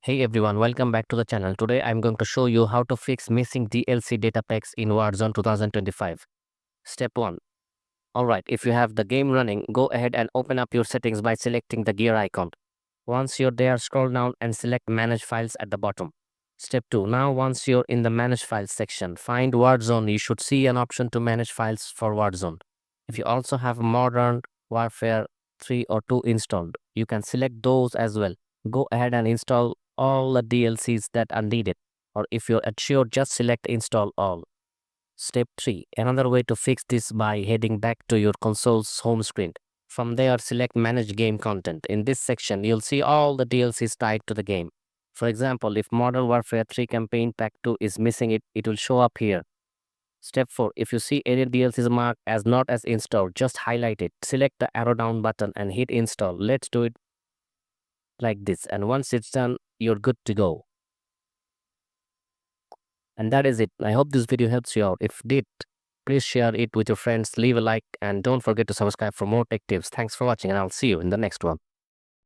Hey everyone, welcome back to the channel. Today I'm going to show you how to fix missing DLC data packs in Warzone 2025. Step 1. Alright, if you have the game running, go ahead and open up your settings by selecting the gear icon. Once you're there, scroll down and select Manage Files at the bottom. Step 2. Now once you're in the Manage Files section, find Warzone. You should see an option to manage files for Warzone. If you also have Modern Warfare 3 or 2 installed, you can select those as well. Go ahead and install all the DLCs that are needed, or if you're unsure, just select Install All. Step 3. Another way to fix this by heading back to your console's home screen. From there, select Manage Game Content. In this section, you'll see all the DLCs tied to the game. For example, if Modern Warfare 3 Campaign Pack 2 is missing, it will show up here. Step 4. If you see any DLCs marked as not as installed, just highlight it. Select the arrow down button and hit install. Let's do it like this. And once it's done, you're good to go. And that is it. I hope this video helps you out. If it did, please share it with your friends, leave a like, and don't forget to subscribe for more tech tips. Thanks for watching, and I'll see you in the next one.